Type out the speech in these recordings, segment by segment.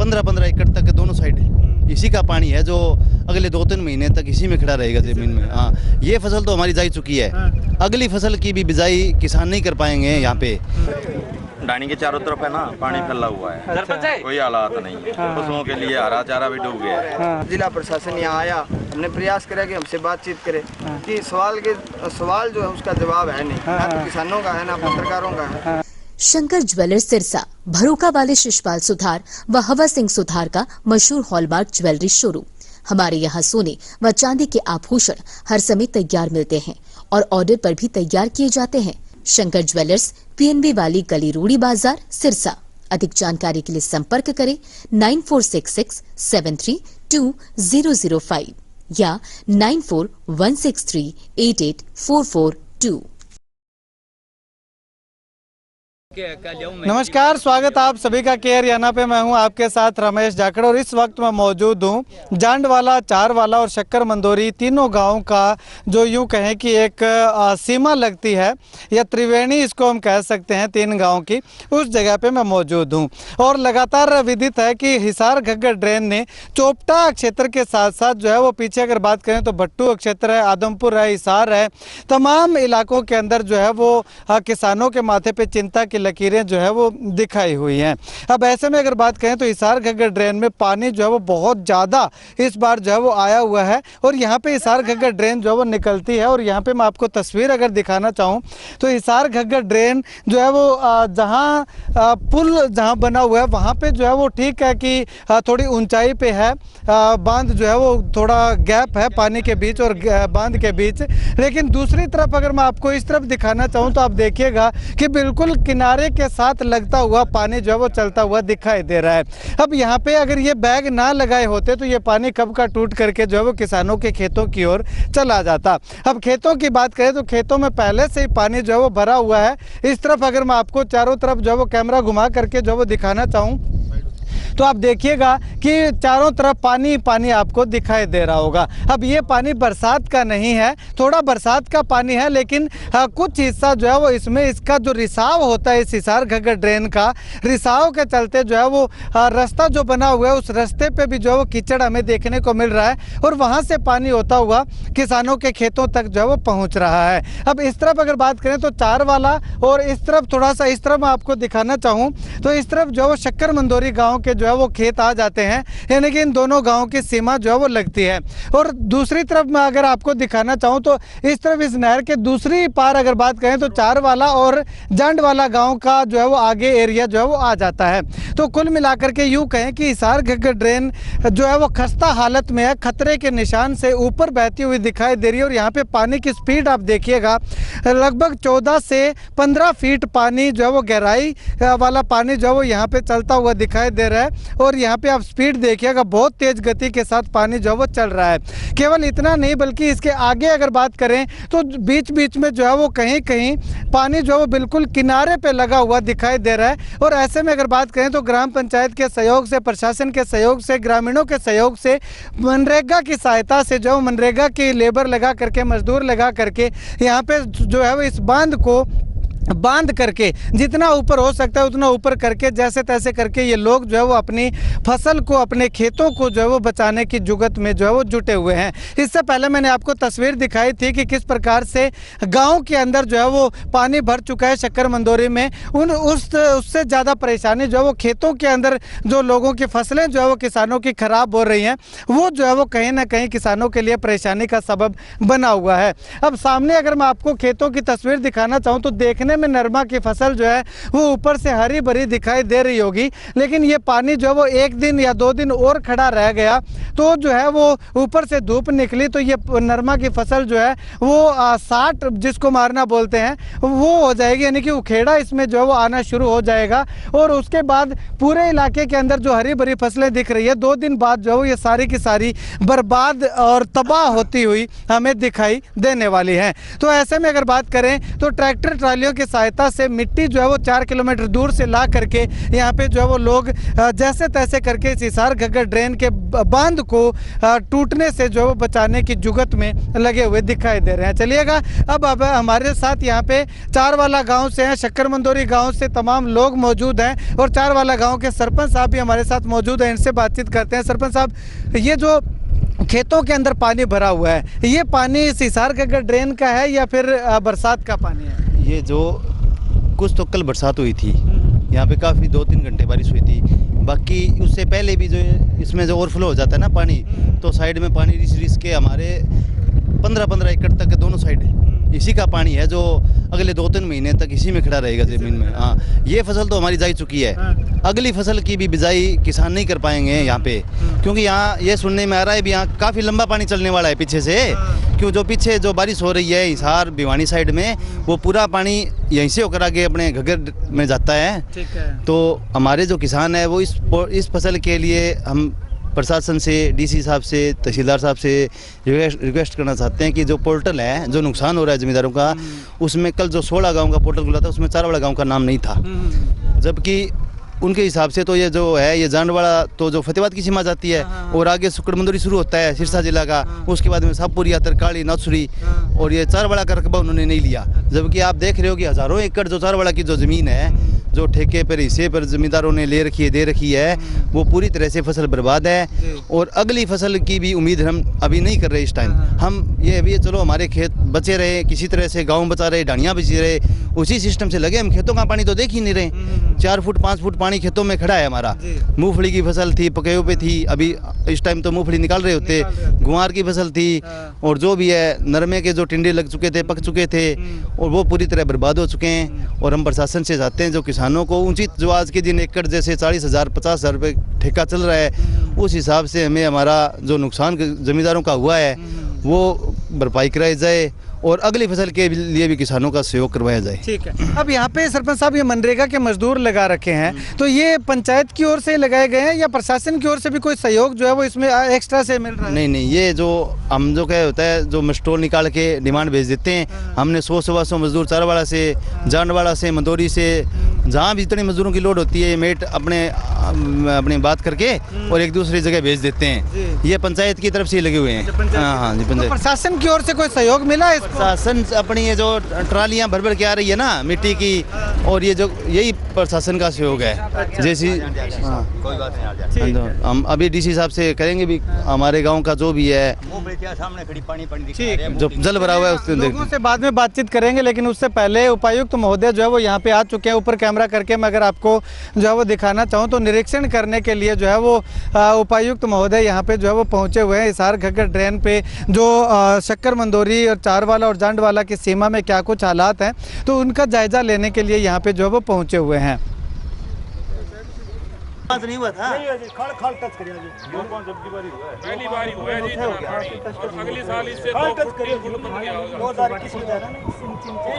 15-15 एकड़ तक दोनों साइड इसी का पानी है जो अगले 2-3 महीने तक इसी में खड़ा रहेगा ज़मीन में। हाँ, ये फसल तो हमारी जा चुकी है, अगली फसल की भी बिजाई किसान नहीं कर पाएंगे। यहाँ पे डानी के चारों तरफ है ना पानी फैला हुआ है, कोई हालात नहीं है, पशुओं के लिए हरा चारा भी डूब गया है। जिला प्रशासन यहाँ आया, हमने प्रयास करा कि हमसे बातचीत करे कि सवाल जो है उसका जवाब है नहीं, ना तो किसानों का है ना पत्रकारों का है। शंकर ज्वेलर्स सिरसा, भरोका वाले शिशपाल सुथार व हवा सिंह सुथार का मशहूर हॉलमार्क ज्वेलरी शोरूम। हमारे यहाँ सोने व चांदी के आभूषण हर समय तैयार मिलते हैं और ऑर्डर पर भी तैयार किए जाते हैं। शंकर ज्वेलर्स, PNB वाली गली, रूड़ी बाजार, सिरसा। अधिक जानकारी के लिए संपर्क करें 9466732005 या 9416388442। नमस्कार, स्वागत आप सभी का के हरियाणा पे। मैं हूं आपके साथ रमेश जाखड़ और इस वक्त मैं मौजूद हूं जांडवाला, चारवाला और शक्कर मंदोरी तीनों गांवों का जो यूं कहें कि एक सीमा लगती है या त्रिवेणी इसको हम कह सकते हैं, तीन गांवों की, उस जगह पे मैं मौजूद हूं। और लगातार विदित है कि हिसार घग्गर ड्रेन ने चोपटा क्षेत्र के साथ साथ जो है वो पीछे अगर बात करें तो भट्टू क्षेत्र है, आदमपुर है, हिसार है, तमाम इलाकों के अंदर जो है वो किसानों के माथे पे चिंता की लकीरें जो है वो दिखाई हुई हैं। अब ऐसे में अगर बात करें तो हिसार घग्गर ड्रेन में पानी जो है वो बहुत ज़्यादा इस बार जो है वो आया हुआ है और यहाँ पे हिसार घग्गर ड्रेन जो है वो निकलती है। और यहाँ पे मैं आपको तस्वीर अगर दिखाना चाहूँ तो हिसार घग्गर ड्रेन जो है वो जहाँ पुल जहाँ बना हुआ है वहाँ पे जो है वो ठीक है कि थोड़ी ऊंचाई पे है, बांध जो है वो थोड़ा गैप है पानी के बीच और बांध के बीच। लेकिन दूसरी तरफ अगर मैं आपको इस तरफ दिखाना चाहूँ तो आप देखिएगा कि बिल्कुल किनारे के साथ लगता हुआ पानी जो है वो चलता हुआ दिखाई दे रहा है। अब यहाँ पे अगर ये बैग ना लगाए होते तो ये पानी कब का टूट करके जो है वो किसानों के खेतों की ओर चला जाता। अब खेतों की बात करें तो खेतों में पहले से ही पानी जो है वो भरा हुआ है। इस तरफ अगर मैं आपको चारों तरफ जो है वो कैमरा घुमा करके जो है वो दिखाना चाहूँ तो आप देखिएगा कि चारों तरफ पानी पानी आपको दिखाई दे रहा होगा। अब ये पानी बरसात का नहीं है, थोड़ा बरसात का पानी है, लेकिन कुछ हिस्सा जो है वो इसमें इसका जो रिसाव होता है, इस हिसार घग्गर ड्रेन का रिसाव के चलते जो है वो रास्ता जो बना हुआ है उस रास्ते पे भी जो है वो कीचड़ हमें देखने को मिल रहा है और वहाँ से पानी होता हुआ किसानों के खेतों तक जो है वो पहुँच रहा है। अब इस तरफ अगर बात करें तो चारवाला और इस तरफ थोड़ा सा इस तरफ मैं आपको दिखाना चाहूँ तो इस तरफ जो है वो शक्कर मंदोरी गाँव के जो है वो खेत आ जाते हैं, यानी कि इन दोनों गांवों की सीमा जो है वो लगती है। और दूसरी तरफ मैं अगर आपको दिखाना चाहूँ तो इस तरफ इस नहर के दूसरी पार अगर बात करें तो चारवाला और जांडवाला गांव का जो है वो आगे एरिया जो है वो आ जाता है। तो कुल मिलाकर के यूँ कहें कि हिसार घग्गर ड्रेन जो है वो खस्ता हालत में है, खतरे के निशान से ऊपर बहती हुई दिखाई दे रही है। और यहाँ पे पानी की स्पीड आप देखिएगा, लगभग 14 से 15 फीट पानी जो है वो गहराई वाला पानी जो है वो यहाँ पे चलता हुआ दिखाई दे रहा है। और यहाँ पे आप स्पीड देखिएगा, बहुत तेज गति के साथ पानी जो है वो चल रहा है। केवल इतना नहीं बल्कि इसके आगे अगर बात करें तो बीच बीच में जो है वो कहीं कहीं पानी जो है वो बिल्कुल किनारे पे लगा हुआ दिखाई दे रहा है। और ऐसे में अगर बात करें तो ग्राम पंचायत के सहयोग से, प्रशासन के सहयोग से, ग्रामीणों के सहयोग से, मनरेगा की सहायता से जो मनरेगा की लेबर लगा करके, मजदूर लगा करके यहाँ पे जो है वो इस बांध करके जितना ऊपर हो सकता है उतना ऊपर करके जैसे तैसे करके ये लोग जो है वो अपनी फसल को, अपने खेतों को जो है वो बचाने की जुगत में जो है वो जुटे हुए हैं। इससे पहले मैंने आपको तस्वीर दिखाई थी कि किस प्रकार से गांव के अंदर जो है वो पानी भर चुका है शक्कर मंदोरी में। उससे ज़्यादा परेशानी जो है वो खेतों के अंदर जो लोगों की फसलें जो है वो किसानों की खराब हो रही हैं, वो जो है वो कहीं ना कहीं किसानों के लिए परेशानी का सबब बना हुआ है। अब सामने अगर मैं आपको खेतों की तस्वीर दिखाना चाहूँ तो देखने में नरमा की फसल जो है वो ऊपर से हरी भरी दिखाई दे रही होगी, लेकिन ये पानी जो है वो एक दिन या 2 दिन और खड़ा रह गया तो जो है वो ऊपर से धूप निकली तो ये नरमा की फसल जो है वो 60 जिसको मारना बोलते हैं वो हो जाएगी, यानी कि उखेड़ा इसमें जो है वो आना शुरू हो जाएगा। और उसके बाद पूरे इलाके के अंदर जो हरी भरी फसलें दिख रही है 2 दिन बाद जो है वो ये सारी की सारी बर्बाद और तबाह होती हुई हमें दिखाई देने वाली हैं। तो ऐसे में अगर बात करें तो ट्रैक्टर ट्रालियों की की सहायता से मिट्टी जो है वो 4 किलोमीटर दूर से ला करके यहाँ पे जो है वो लोग जैसे तैसे करके इस हिसार घग्गर ड्रेन के बांध को टूटने से जो है वो बचाने की जुगत में लगे हुए दिखाई दे रहे हैं। चलिएगा अब हमारे साथ यहाँ पे चारवाला गांव से हैं, शक्कर मंदोरी गांव से तमाम लोग मौजूद हैं और चारवाला गांव के सरपंच साहब भी हमारे साथ मौजूद हैं। इनसे बातचीत करते हैं। सरपंच साहब, ये जो खेतों के अंदर पानी भरा हुआ है, ये पानी इस हिसार घग्गर ड्रेन का है या फिर बरसात का पानी है? ये जो कुछ तो कल बरसात हुई थी, यहाँ पे काफ़ी 2-3 घंटे बारिश हुई थी। बाकी उससे पहले भी जो इसमें जो ओवरफ्लो हो जाता है ना पानी, तो साइड में पानी रिस के हमारे 15-15 एकड़ तक के दोनों साइड इसी का पानी है, जो अगले 2-3 महीने तक इसी में खड़ा रहेगा ज़मीन में। हाँ, ये फसल तो हमारी जा चुकी है। अगली फसल की भी बिजाई किसान नहीं कर पाएंगे यहाँ पे, क्योंकि यहाँ ये सुनने में आ रहा है भी यहाँ काफ़ी लंबा पानी चलने वाला है पीछे से, क्यों जो पीछे जो बारिश हो रही है हिसार भिवानी साइड में, वो पूरा पानी यहीं से होकर आगे अपने घग्गर में जाता है। ठीक है। तो हमारे जो किसान है वो इस फसल के लिए हम प्रशासन से, डीसी साहब से, तहसीलदार साहब से रिक्वेस्ट करना चाहते हैं कि जो पोर्टल है, जो नुकसान हो रहा है ज़मींदारों का, उसमें कल जो 16 गांव का पोर्टल खुला था उसमें चारवाड़ा गांव का नाम नहीं था, जबकि उनके हिसाब से तो ये जो है ये जांडवाड़ा तो जो फतेहाबाद की सीमा जाती है और आगे शक्कर मंदोरी शुरू होता है सिरसा जिला का, उसके बाद में साहपुरिया, तरकाली, नौसुरी, और ये चारवाड़ा का रकबा उन्होंने नहीं लिया। जबकि आप देख रहे हो कि हज़ारों एकड़ जो चारवाड़ा की जो ज़मीन है, जो ठेके पर हिस्से पर ज़मींदारों ने ले रखी है, दे रखी है, वो पूरी तरह से फसल बर्बाद है और अगली फसल की भी उम्मीद हम अभी नहीं कर रहे इस टाइम। हम ये अभी चलो हमारे खेत बचे रहे, किसी तरह से गाँव बचा रहे, ढाणियाँ बची रहे, उसी सिस्टम से लगे। हम खेतों का पानी तो देख ही नहीं रहे। 4 फुट 5 फुट पानी खेतों में खड़ा है हमारा। मूंगफली की फसल थी, पकेव पे थी, अभी इस टाइम तो मूंगफली निकाल रहे होते, गुआर की फसल थी, और जो भी है नरमे के जो टिंडे लग चुके थे, पक चुके थे, और वो पूरी तरह बर्बाद हो चुके हैं। और हम प्रशासन से चाहते हैं जो किसानों को उचित, जो आज के दिन एकड़ जैसे 40,000 50,000 रुपये ठेका चल रहा है, उस हिसाब से हमें हमारा जो नुकसान ज़मींदारों का हुआ है वो भरपाई कराई जाए और अगली फसल के लिए भी किसानों का सहयोग करवाया जाए। ठीक है। अब यहाँ पे सरपंच साहब ये मनरेगा के मजदूर लगा रखे हैं, तो ये पंचायत की ओर से लगाए गए हैं या प्रशासन की ओर से भी कोई सहयोग जो है वो इसमें एक्स्ट्रा से मिल रहा है? नहीं, ये जो हम जो क्या होता है, जो स्टोर निकाल के डिमांड भेज देते हैं। हमने 100-125 मजदूर चारवाड़ा से, जांडवाड़ा से, मंदोरी से, जहाँ भी जितने मजदूरों की लोड होती है, मेट अपने बात करके और एक दूसरी जगह भेज देते हैं। ये पंचायत की तरफ से लगे हुए हैं। हाँ जी, पंचायत। प्रशासन की ओर से कोई सहयोग मिला है? प्रशासन अपनी ये जो ट्रालियां भर के आ रही है ना मिट्टी की, और ये जो यही प्रशासन का सहयोग है। जैसी कोई बात नहीं, हम अभी डीसी साहब से करेंगे भी, हमारे गांव का जो भी है सामने खड़ी पानी जो जल भरा हुआ है उससे लोगों से बाद में बातचीत करेंगे, लेकिन उससे पहले उपायुक्त महोदय जो है वो यहाँ पे आ चुके हैं। ऊपर कैमरा करके मैं अगर आपको जो है वो दिखाना चाहूँ तो निरीक्षण करने के लिए जो है वो उपायुक्त महोदय यहाँ पे जो है वो पहुँचे हुए हैं। हिसार घग्गर ड्रेन पे जो शक्कर मंदोरी और चारवाला और जांडवाला की सीमा में क्या कुछ हालात हैं, तो उनका जायजा लेने के लिए यहाँ पे जो है वो पहुँचे हुए हैं। नहीं हुआ था, खड़ टच करिए जी। वो कौन जब की बारी हुआ है? पहली बारी हुआ है जी। अगले साल इससे टच करिए बहुत सारी किसी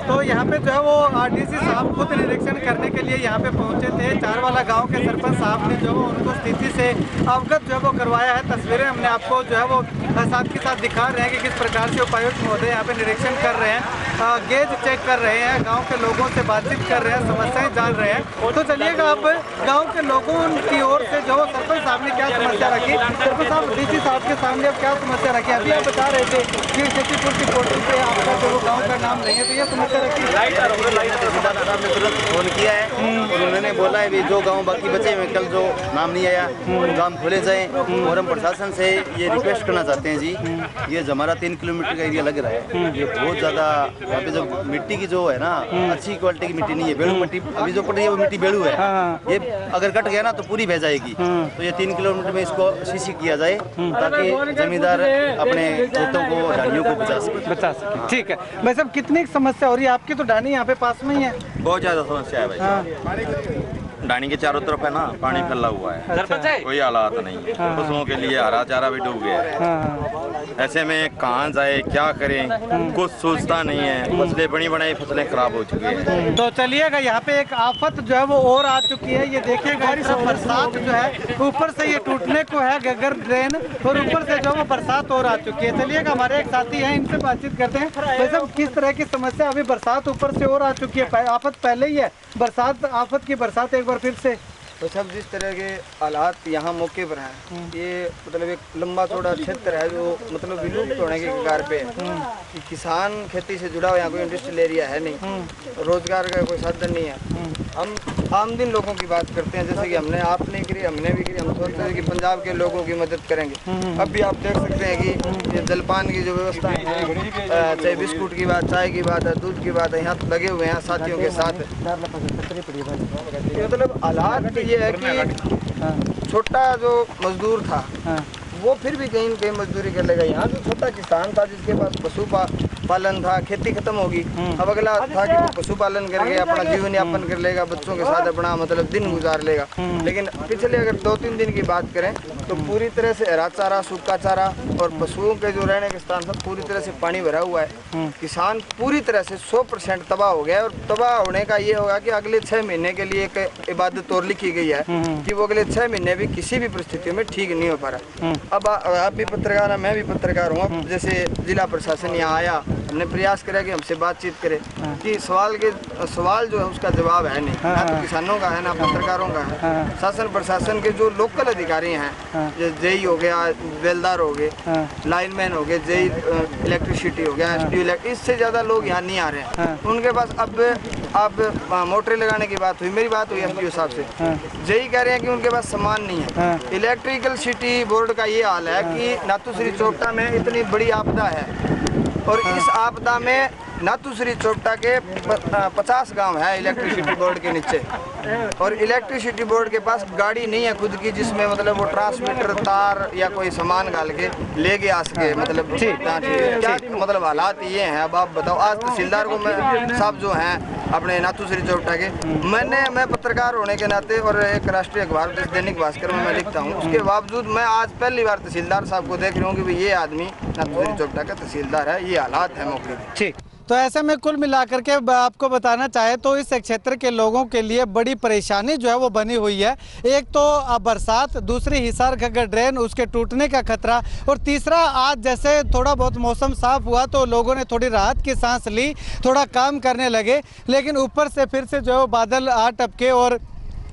तो यहाँ पे जो है वो डीसी साहब खुद निरीक्षण करने के लिए यहाँ पे पहुँचे थे। चारवाला गांव के सरपंच साहब ने जो है उनको स्थिति से अवगत जो है वो करवाया है। तस्वीरें हमने आपको जो है वो साथ के साथ दिखा रहे हैं कि किस प्रकार से उपायुक्त महोदय यहाँ पे निरीक्षण कर रहे हैं, गेज चेक कर रहे हैं, गाँव के लोगों से बातचीत कर रहे हैं, समस्याएं जान रहे हैं। तो चलिएगा अब गाँव के लोगों की ओर से जो सरपंच साहब ने क्या समस्या रखी, सरपंच साहब डीसी साहब के सामने अब क्या समस्या रखी? अभी आप बता रहे थे कि शक्तिपुर की पोर्टल पे आपका जो गांव का नाम नहीं है, तो ये समस्या रखी। फोन किया है और उन्होंने बोला है भी जो गांव बाकी बचे हुए कल जो नाम नहीं आया काम खोले जाए। और हम प्रशासन से ये रिक्वेस्ट करना चाहते हैं जी, ये जो हमारा 3 किलोमीटर का एरिया लग रहा है, ये बहुत ज़्यादा यहाँ पे जो मिट्टी की जो है ना अच्छी क्वालिटी की मिट्टी नहीं है, बेड़ू मिट्टी अभी जो पड़ रही है वो मिट्टी बेड़ू है। ये अगर कट गया ना तो पूरी बह जाएगी। तो ये 3 किलोमीटर में इसको सीसी किया जाए ताकि जमींदार अपने खेतों को, ढानियों को बचा सके। ठीक है भाई साहब, कितनी समस्या हो रही है आपकी? तो ढानी यहाँ पे पास में ही है। बहुत ज़्यादा समस्या है भाई। डाणी के चारों तरफ है ना पानी फैला हुआ है, कोई हालात नहीं है। पशुओं के लिए हरा चारा भी डूब गया है। ऐसे में कहाँ जाए, क्या करें, कुछ सोचता नहीं है। फसलें बड़ी बनाई, फसलें खराब हो चुकी है। तो चलिएगा, यहाँ पे एक आफत जो है वो और आ चुकी है। ये देखिएगा, इस तरफ बरसात जो है ऊपर से ये टूटने को है घग्गर ड्रेन, और ऊपर से जो वो बरसात और आ चुकी है। चलिएगा, हमारे एक साथी हैं, इनसे बातचीत करते हैं। वैसे किस तरह की समस्या, अभी बरसात ऊपर से और आ चुकी है, आफत पहले ही है, बरसात आफत की बरसात एक बार फिर से। तो सब जिस तरह के हालात यहाँ मौके पर हैं, ये मतलब एक लंबा चौड़ा क्षेत्र है जो मतलब विलुप्त होने के कगार पे है। कि किसान खेती से जुड़ा हुआ, यहाँ कोई इंडस्ट्रियल एरिया है नहीं, रोजगार का कोई साधन नहीं है। हम आम दिन लोगों की बात करते हैं, जैसे कि हमने आपने करी, हमने भी करी। हम सोचते हैं कि पंजाब के लोगों की मदद करेंगे। अब भी आप देख सकते हैं कि ये जलपान की जो व्यवस्था है, चाहे बिस्कुट की बात, चाय की बात है, दूध की बात है, यहाँ लगे हुए हैं साथियों के साथ। मतलब हालात ये है कि छोटा जो मजदूर था वो फिर भी कहीं न कहीं मजदूरी कर लेगा। यहाँ जो छोटा किसान था जिसके पास पशुपालन था, खेती खत्म होगी, अब अगला था कि वो पशुपालन करके अपना जीवन यापन कर लेगा, बच्चों के साथ अपना मतलब दिन गुजार लेगा। लेकिन पिछले अगर 2-3 दिन की बात करें तो पूरी तरह से हरा चारा, सूखा चारा और पशुओं के जो रहने के स्थान था पूरी तरह से पानी भरा हुआ है। किसान पूरी तरह से 100% तबाह हो गया है। और तबाह होने का ये होगा कि अगले 6 महीने के लिए एक इबादत और लिखी गई है कि वो अगले 6 महीने भी किसी भी परिस्थितियों में ठीक नहीं हो पा रहा। अब आप भी पत्रकार हैं, मैं भी पत्रकार हूँ। जैसे जिला प्रशासन यहाँ आया, हमने प्रयास करा कि हमसे बातचीत करे कि सवाल जो है उसका जवाब है नहीं, ना तो किसानों का है ना पत्रकारों का है। शासन प्रशासन के जो लोकल अधिकारी हैं, जेई हो गया, बेलदार हो गए, लाइनमैन हो गए, जेई इलेक्ट्रिसिटी हो गया, SDO, इससे ज़्यादा लोग यहाँ नहीं आ रहे हैं। उनके पास अब मोटरें लगाने की बात हुई, मेरी बात हुई SDO साहब से, जेई कह रहे हैं कि उनके पास सामान नहीं है। इलेक्ट्रिकल सिटी बोर्ड का ये हाल है कि नाथुश्री चोपटा में इतनी बड़ी आपदा है और इस आपदा में नाथुश्री चोपटा के 50 गांव है इलेक्ट्रिसिटी बोर्ड के नीचे, और इलेक्ट्रिसिटी बोर्ड के पास गाड़ी नहीं है खुद की जिसमें मतलब वो ट्रांसमीटर, तार या कोई सामान डाल के ले के आ सके। मतलब क्या मतलब हालात ये हैं। अब आप बताओ, आज तहसीलदार को मैं साहब जो हैं अपने नाथुश्री चोपटा के, मैं पत्रकार होने के नाते और एक राष्ट्रीय अखबार दैनिक भास्कर में मैं लिखता हूँ, उसके बावजूद मैं आज पहली बार तहसीलदार साहब को देख रहा हूँ कि भाई ये आदमी नाथुश्री चोपटा का तहसीलदार है, ये हालात है मौके पे। ठीक, तो ऐसे में कुल मिलाकर के आपको बताना चाहे तो इस क्षेत्र के लोगों के लिए बड़ी परेशानी जो है वो बनी हुई है। एक तो बरसात, दूसरी हिसार घग्गर ड्रेन, उसके टूटने का खतरा, और तीसरा आज जैसे थोड़ा बहुत मौसम साफ हुआ तो लोगों ने थोड़ी राहत की सांस ली, थोड़ा काम करने लगे, लेकिन ऊपर से फिर से जो है वो बादल आ टपके और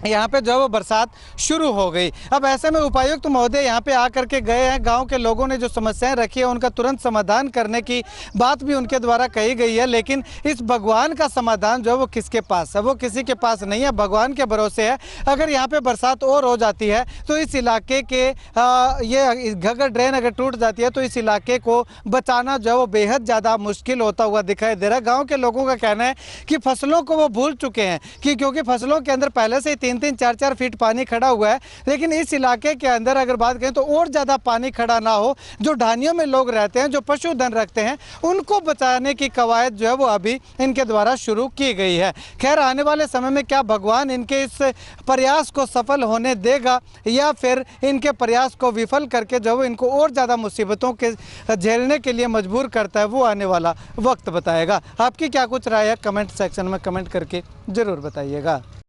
यहाँ पे जो है वो बरसात शुरू हो गई। अब ऐसे में उपायुक्त महोदय यहाँ पे आकर के गए हैं, गांव के लोगों ने जो समस्याएं रखी है उनका तुरंत समाधान करने की बात भी उनके द्वारा कही गई है। लेकिन इस भगवान का समाधान जो है वो किसके पास है? वो किसी के पास नहीं है, भगवान के भरोसे है। अगर यहाँ पे बरसात और हो जाती है तो इस इलाके के ये घग्गर ड्रेन अगर टूट जाती है तो इस इलाके को बचाना जो है वो बेहद ज़्यादा मुश्किल होता हुआ दिखाई दे रहा है। गाँव के लोगों का कहना है कि फसलों को वो भूल चुके हैं कि क्योंकि फसलों के अंदर पहले से 3-3, 4-4 फीट पानी खड़ा हुआ है। लेकिन इस इलाके के अंदर अगर बात करें तो और ज़्यादा पानी खड़ा ना हो, जो ढानियों में लोग रहते हैं, जो पशुधन रखते हैं, उनको बचाने की कवायद जो है वो अभी इनके द्वारा शुरू की गई है। खैर, आने वाले समय में क्या भगवान इनके इस प्रयास को सफल होने देगा या फिर इनके प्रयास को विफल करके जो है इनको और ज़्यादा मुसीबतों के झेलने के लिए मजबूर करता है, वो आने वाला वक्त बताएगा। आपकी क्या कुछ राय है? कमेंट सेक्शन में कमेंट करके ज़रूर बताइएगा।